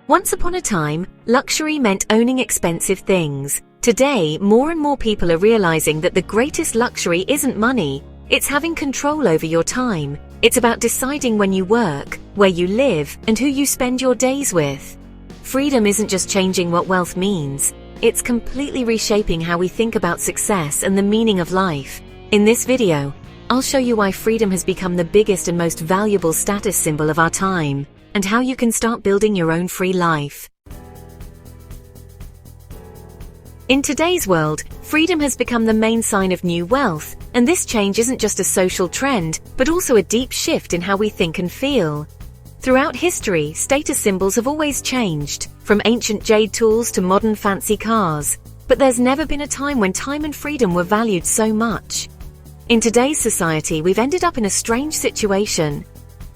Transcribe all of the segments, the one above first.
Once upon a time, luxury meant owning expensive things. Today, more and more people are realizing that the greatest luxury isn't money, it's having control over your time. It's about deciding when you work, where you live, and who you spend your days with. Freedom isn't just changing what wealth means, it's completely reshaping how we think about success and the meaning of life. In this video, I'll show you why freedom has become the biggest and most valuable status symbol of our time, and how you can start building your own free life. In today's world, freedom has become the main sign of new wealth, and this change isn't just a social trend, but also a deep shift in how we think and feel. Throughout history, status symbols have always changed, from ancient jade tools to modern fancy cars, but there's never been a time when time and freedom were valued so much. In today's society, we've ended up in a strange situation.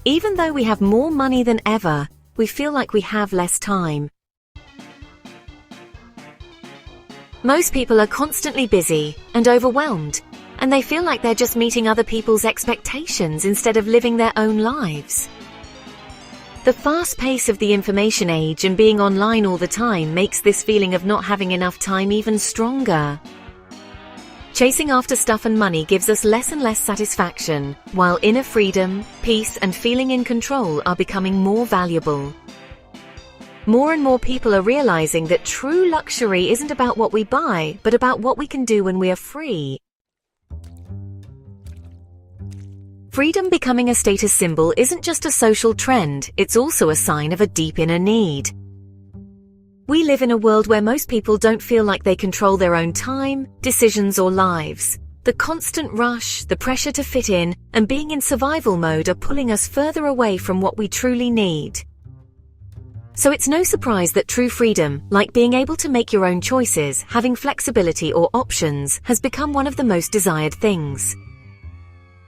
Even though we have more money than ever, we feel like we have less time. Most people are constantly busy and overwhelmed, and they feel like they're just meeting other people's expectations instead of living their own lives. The fast pace of the information age and being online all the time makes this feeling of not having enough time even stronger. Chasing after stuff and money gives us less and less satisfaction, while inner freedom, peace, and feeling in control are becoming more valuable. More and more people are realizing that true luxury isn't about what we buy, but about what we can do when we are free. Freedom becoming a status symbol isn't just a social trend, it's also a sign of a deep inner need. We live in a world where most people don't feel like they control their own time, decisions, or lives. The constant rush, the pressure to fit in, and being in survival mode are pulling us further away from what we truly need. So it's no surprise that true freedom, like being able to make your own choices, having flexibility or options, has become one of the most desired things.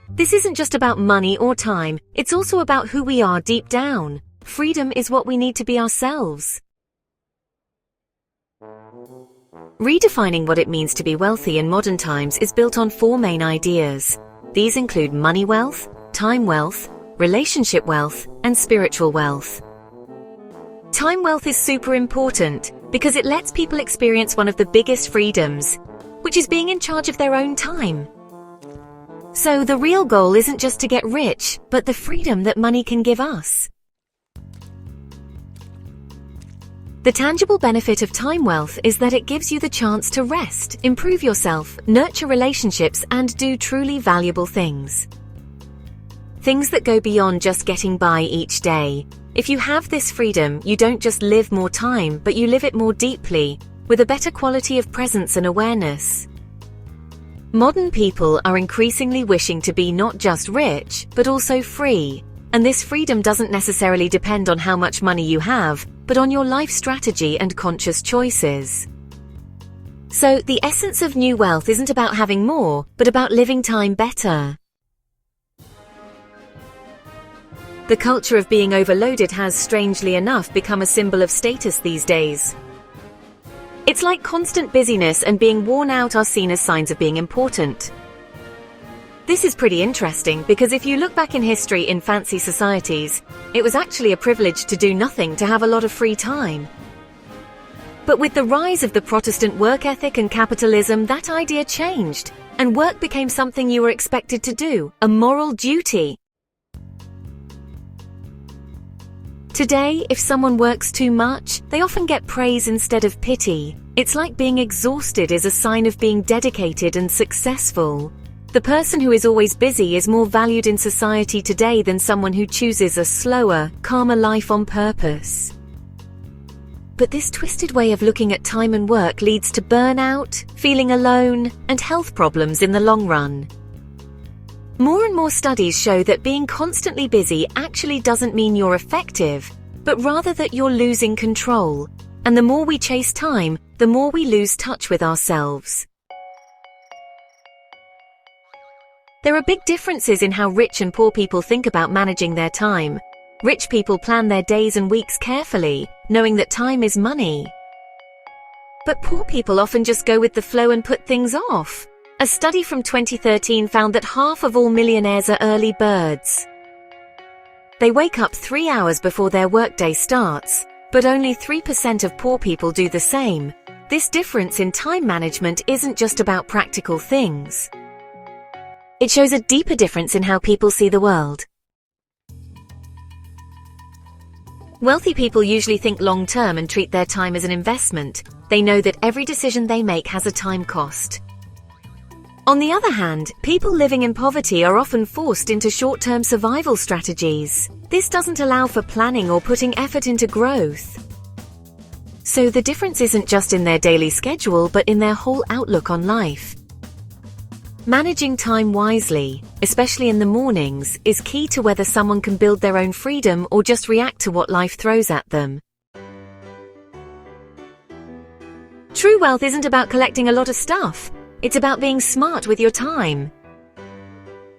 This isn't just about money or time, it's also about who we are deep down. Freedom is what we need to be ourselves. Redefining what it means to be wealthy in modern times is built on four main ideas. These include money wealth, time wealth, relationship wealth, and spiritual wealth. Time wealth is super important because it lets people experience one of the biggest freedoms, which is being in charge of their own time. So the real goal isn't just to get rich, but the freedom that money can give us. The tangible benefit of time wealth is that it gives you the chance to rest, improve yourself, nurture relationships, and do truly valuable things. Things that go beyond just getting by each day. If you have this freedom, you don't just live more time, but you live it more deeply, with a better quality of presence and awareness. Modern people are increasingly wishing to be not just rich, but also free. And this freedom doesn't necessarily depend on how much money you have, but on your life strategy and conscious choices. So, the essence of new wealth isn't about having more, but about living time better. The culture of being overloaded has, strangely enough, become a symbol of status these days. It's like constant busyness and being worn out are seen as signs of being important. This is pretty interesting because if you look back in history in fancy societies, it was actually a privilege to do nothing, to have a lot of free time. But with the rise of the Protestant work ethic and capitalism, that idea changed, and work became something you were expected to do, a moral duty. Today, if someone works too much, they often get praise instead of pity. It's like being exhausted is a sign of being dedicated and successful. The person who is always busy is more valued in society today than someone who chooses a slower, calmer life on purpose. But this twisted way of looking at time and work leads to burnout, feeling alone, and health problems in the long run. More and more studies show that being constantly busy actually doesn't mean you're effective, but rather that you're losing control. And the more we chase time, the more we lose touch with ourselves. There are big differences in how rich and poor people think about managing their time. Rich people plan their days and weeks carefully, knowing that time is money. But poor people often just go with the flow and put things off. A study from 2013 found that half of all millionaires are early birds. They wake up 3 hours before their workday starts, But only 3% of poor people do the same. This difference in time management isn't just about practical things. It shows a deeper difference in how people see the world. Wealthy people usually think long-term and treat their time as an investment. They know that every decision they make has a time cost. On the other hand, people living in poverty are often forced into short-term survival strategies. This doesn't allow for planning or putting effort into growth. So the difference isn't just in their daily schedule, but in their whole outlook on life. Managing time wisely, especially in the mornings, is key to whether someone can build their own freedom or just react to what life throws at them. True wealth isn't about collecting a lot of stuff. It's about being smart with your time.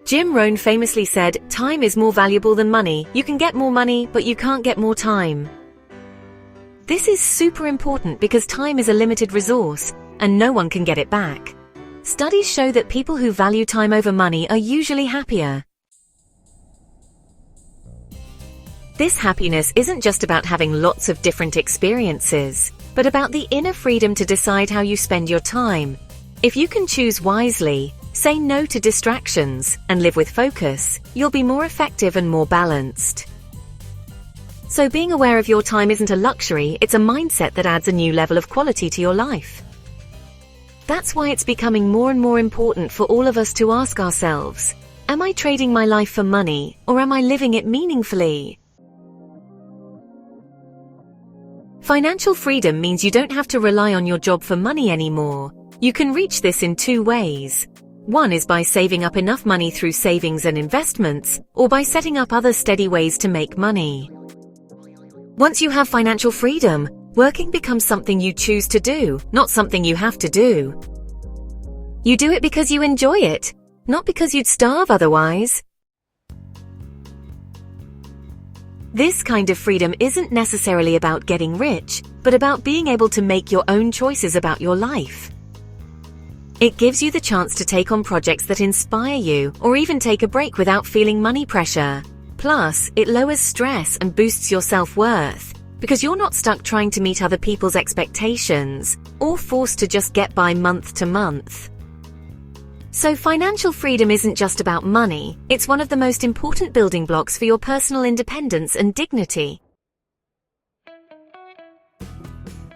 Jim Rohn famously said, "Time is more valuable than money. You can get more money, but you can't get more time." This is super important because time is a limited resource, and no one can get it back. Studies show that people who value time over money are usually happier. This happiness isn't just about having lots of different experiences, but about the inner freedom to decide how you spend your time. If you can choose wisely, say no to distractions, and live with focus, you'll be more effective and more balanced. So being aware of your time isn't a luxury, it's a mindset that adds a new level of quality to your life. That's why it's becoming more and more important for all of us to ask ourselves, am I trading my life for money, or am I living it meaningfully? Financial freedom means you don't have to rely on your job for money anymore. You can reach this in two ways. One is by saving up enough money through savings and investments, or by setting up other steady ways to make money. Once you have financial freedom, working becomes something you choose to do, not something you have to do. You do it because you enjoy it, not because you'd starve otherwise. This kind of freedom isn't necessarily about getting rich, but about being able to make your own choices about your life. It gives you the chance to take on projects that inspire you, or even take a break without feeling money pressure. Plus, it lowers stress and boosts your self-worth, because you're not stuck trying to meet other people's expectations, or forced to just get by month to month. So financial freedom isn't just about money, it's one of the most important building blocks for your personal independence and dignity.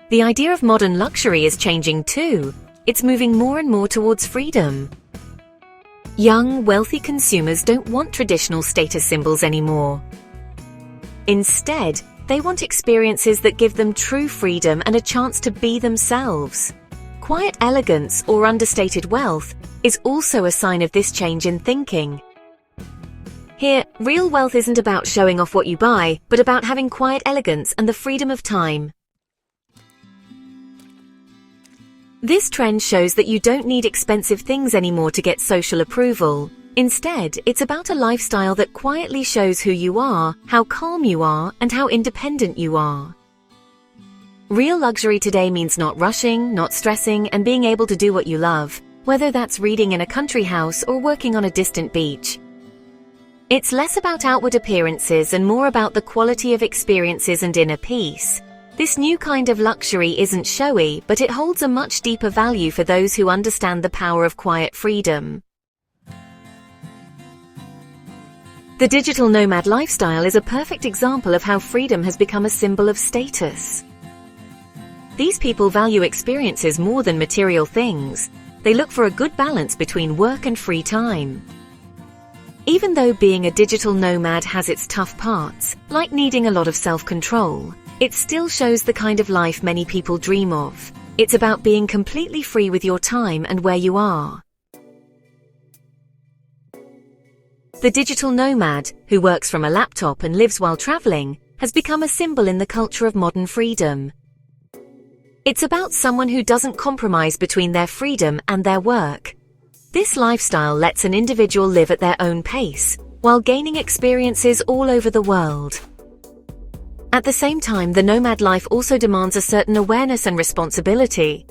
The idea of modern luxury is changing too. It's moving more and more towards freedom. Young, wealthy consumers don't want traditional status symbols anymore. Instead, they want experiences that give them true freedom and a chance to be themselves. Quiet elegance or understated wealth is also a sign of this change in thinking. Here, real wealth isn't about showing off what you buy, but about having quiet elegance and the freedom of time. This trend shows that you don't need expensive things anymore to get social approval. Instead, it's about a lifestyle that quietly shows who you are, how calm you are, and how independent you are. Real luxury today means not rushing, not stressing, and being able to do what you love, whether that's reading in a country house or working on a distant beach. It's less about outward appearances and more about the quality of experiences and inner peace. This new kind of luxury isn't showy, but it holds a much deeper value for those who understand the power of quiet freedom. The digital nomad lifestyle is a perfect example of how freedom has become a symbol of status. These people value experiences more than material things. They look for a good balance between work and free time. Even though being a digital nomad has its tough parts, like needing a lot of self-control, it still shows the kind of life many people dream of. It's about being completely free with your time and where you are. The digital nomad, who works from a laptop and lives while traveling, has become a symbol in the culture of modern freedom. It's about someone who doesn't compromise between their freedom and their work. This lifestyle lets an individual live at their own pace, while gaining experiences all over the world. At the same time, the nomad life also demands a certain awareness and responsibility.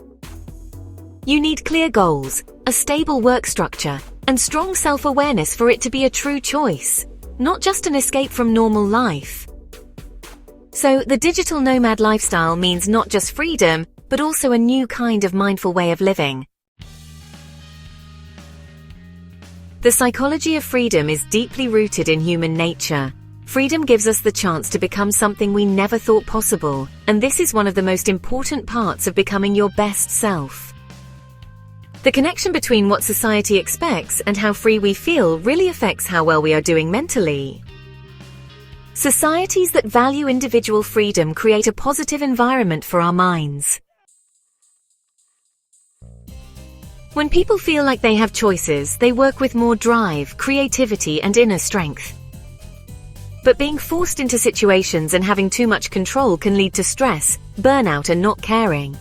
You need clear goals, a stable work structure, and strong self-awareness for it to be a true choice, not just an escape from normal life. So, the digital nomad lifestyle means not just freedom, but also a new kind of mindful way of living. The psychology of freedom is deeply rooted in human nature. Freedom gives us the chance to become something we never thought possible, and this is one of the most important parts of becoming your best self. The connection between what society expects and how free we feel really affects how well we are doing mentally. Societies that value individual freedom create a positive environment for our minds. When people feel like they have choices, they work with more drive, creativity, and inner strength. But being forced into situations and having too much control can lead to stress, burnout, and not caring.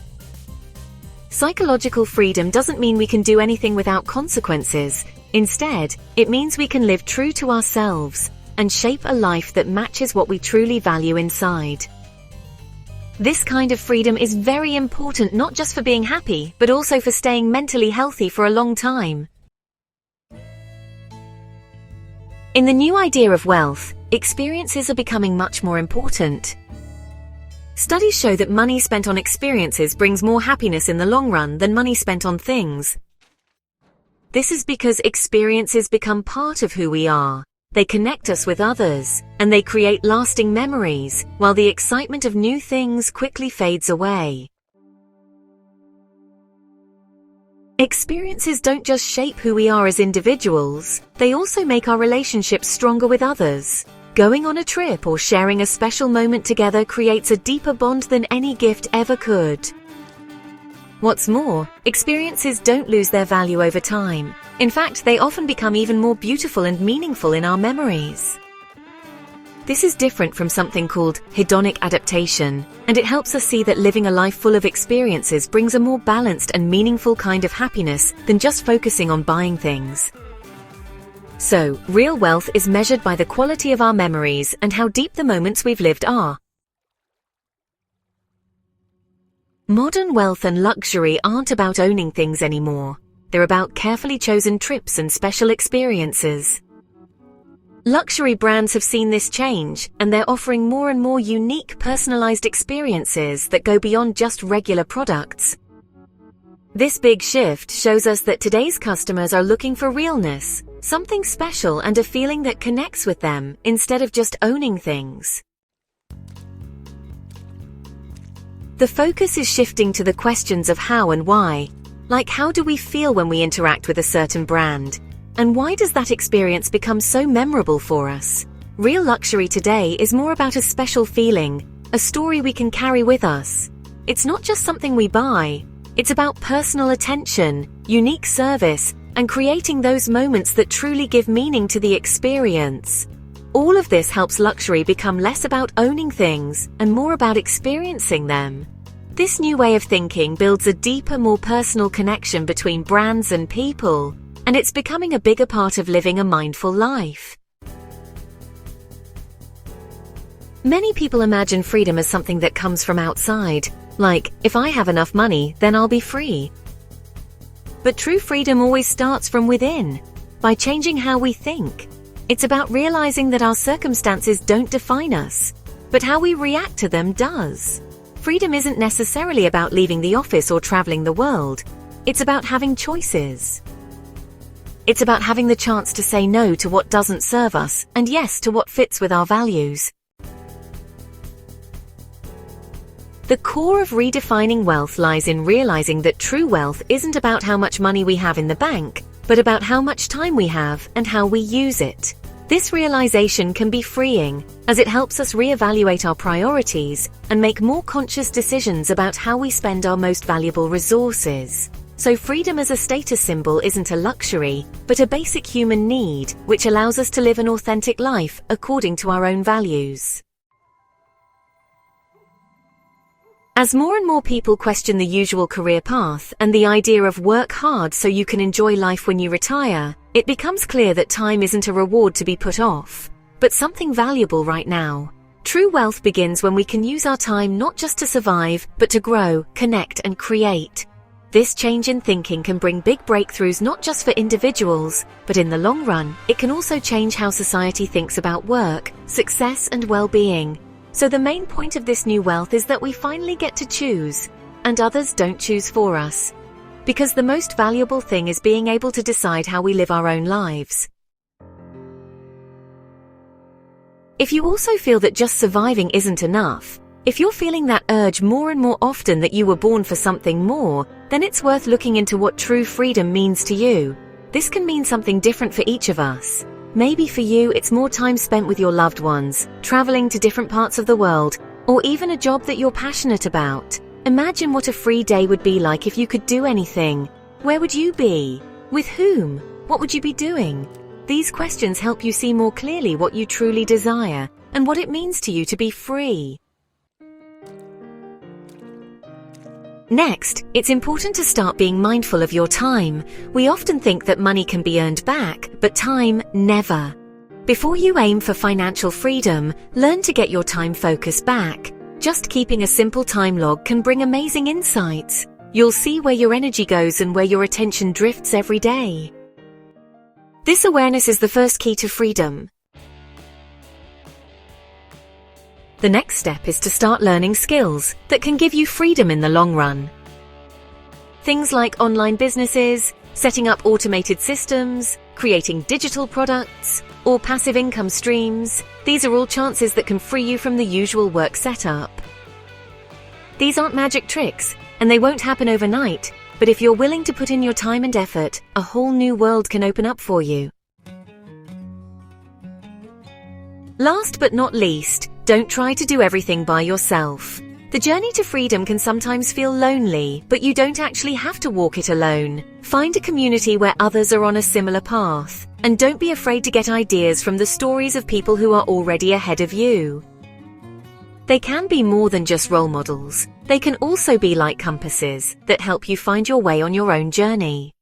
Psychological freedom doesn't mean we can do anything without consequences. Instead, it means we can live true to ourselves and shape a life that matches what we truly value inside. This kind of freedom is very important not just for being happy, but also for staying mentally healthy for a long time. In the new idea of wealth, experiences are becoming much more important. Studies show that money spent on experiences brings more happiness in the long run than money spent on things. This is because experiences become part of who we are. They connect us with others, and they create lasting memories, while the excitement of new things quickly fades away. Experiences don't just shape who we are as individuals, they also make our relationships stronger with others. Going on a trip or sharing a special moment together creates a deeper bond than any gift ever could. What's more, experiences don't lose their value over time. In fact, they often become even more beautiful and meaningful in our memories. This is different from something called hedonic adaptation, and it helps us see that living a life full of experiences brings a more balanced and meaningful kind of happiness than just focusing on buying things. So, real wealth is measured by the quality of our memories and how deep the moments we've lived are. Modern wealth and luxury aren't about owning things anymore. They're about carefully chosen trips and special experiences. Luxury brands have seen this change, and they're offering more and more unique, personalized experiences that go beyond just regular products. This big shift shows us that today's customers are looking for realness, something special and a feeling that connects with them, instead of just owning things. The focus is shifting to the questions of how and why. Like, how do we feel when we interact with a certain brand? And why does that experience become so memorable for us? Real luxury today is more about a special feeling, a story we can carry with us. It's not just something we buy. It's about personal attention, unique service, and creating those moments that truly give meaning to the experience. All of this helps luxury become less about owning things and more about experiencing them. This new way of thinking builds a deeper, more personal connection between brands and people, and it's becoming a bigger part of living a mindful life. Many people imagine freedom as something that comes from outside, like, if I have enough money, then I'll be free. But true freedom always starts from within, by changing how we think. It's about realizing that our circumstances don't define us, but how we react to them does. Freedom isn't necessarily about leaving the office or traveling the world. It's about having choices. It's about having the chance to say no to what doesn't serve us and yes to what fits with our values. The core of redefining wealth lies in realizing that true wealth isn't about how much money we have in the bank, but about how much time we have and how we use it. This realization can be freeing, as it helps us reevaluate our priorities and make more conscious decisions about how we spend our most valuable resources. So freedom as a status symbol isn't a luxury, but a basic human need, which allows us to live an authentic life according to our own values. As more and more people question the usual career path and the idea of work hard so you can enjoy life when you retire, it becomes clear that time isn't a reward to be put off, but something valuable right now. True wealth begins when we can use our time not just to survive, but to grow, connect, and create. This change in thinking can bring big breakthroughs not just for individuals, but in the long run, it can also change how society thinks about work, success, and well-being. So the main point of this new wealth is that we finally get to choose, and others don't choose for us. Because the most valuable thing is being able to decide how we live our own lives. If you also feel that just surviving isn't enough, if you're feeling that urge more and more often that you were born for something more, then it's worth looking into what true freedom means to you. This can mean something different for each of us. Maybe for you it's more time spent with your loved ones, traveling to different parts of the world, or even a job that you're passionate about. Imagine what a free day would be like if you could do anything. Where would you be? With whom? What would you be doing? These questions help you see more clearly what you truly desire and what it means to you to be free. Next, it's important to start being mindful of your time. We often think that money can be earned back, but time never. Before you aim for financial freedom, learn to get your time focus back. Just keeping a simple time log can bring amazing insights. You'll see where your energy goes and where your attention drifts every day. This awareness is the first key to freedom. The next step is to start learning skills that can give you freedom in the long run. Things like online businesses, setting up automated systems, creating digital products, or passive income streams. These are all chances that can free you from the usual work setup. These aren't magic tricks, and they won't happen overnight, but if you're willing to put in your time and effort, a whole new world can open up for you. Last but not least, don't try to do everything by yourself. The journey to freedom can sometimes feel lonely, but you don't actually have to walk it alone. Find a community where others are on a similar path, and don't be afraid to get ideas from the stories of people who are already ahead of you. They can be more than just role models. They can also be like compasses that help you find your way on your own journey.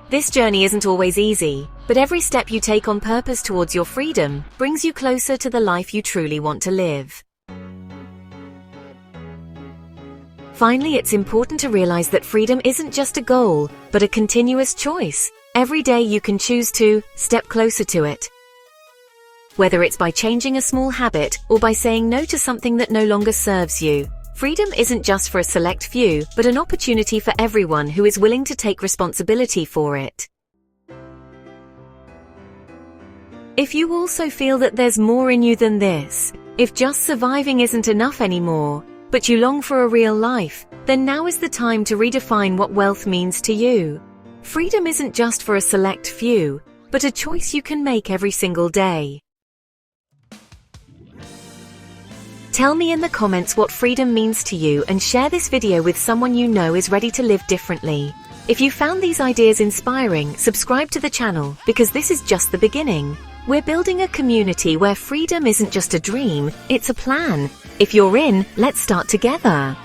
This journey isn't always easy, but every step you take on purpose towards your freedom brings you closer to the life you truly want to live. Finally, it's important to realize that freedom isn't just a goal, but a continuous choice. Every day you can choose to step closer to it. Whether it's by changing a small habit or by saying no to something that no longer serves you, freedom isn't just for a select few, but an opportunity for everyone who is willing to take responsibility for it. If you also feel that there's more in you than this, if just surviving isn't enough anymore, but you long for a real life, then now is the time to redefine what wealth means to you. Freedom isn't just for a select few, but a choice you can make every single day. Tell me in the comments what freedom means to you and share this video with someone you know is ready to live differently. If you found these ideas inspiring, subscribe to the channel because this is just the beginning. We're building a community where freedom isn't just a dream, it's a plan. If you're in, let's start together.